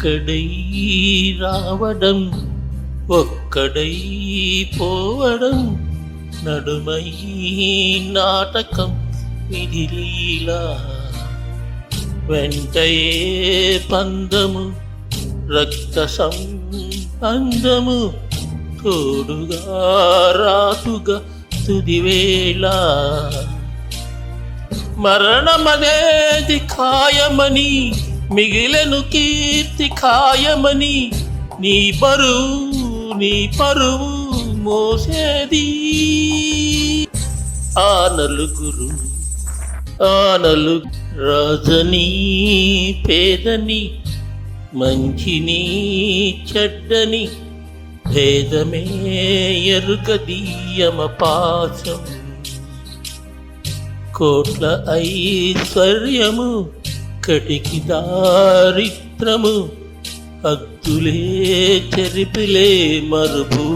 ఒక్కడై రావడం ఒక్కడై పోవడం నడుమై నాటకం విధిలీలా వెంటయే పందము రక్త సంబంధము తోడుగా రాతుగా తుదివేళ మరణమనేది ఖాయమని మిగిలెను కీర్తి ఖాయమని నీ పరువు మోసేది ఆ నలుగురు రాజని పేదని మంచిని చెడ్డని భేదమే ఎరుగదీయమ పాశం కోట్ల ఐశ్వర్యము కటికి దారిద్రము హద్దులే చెరిపిలే మరుభూ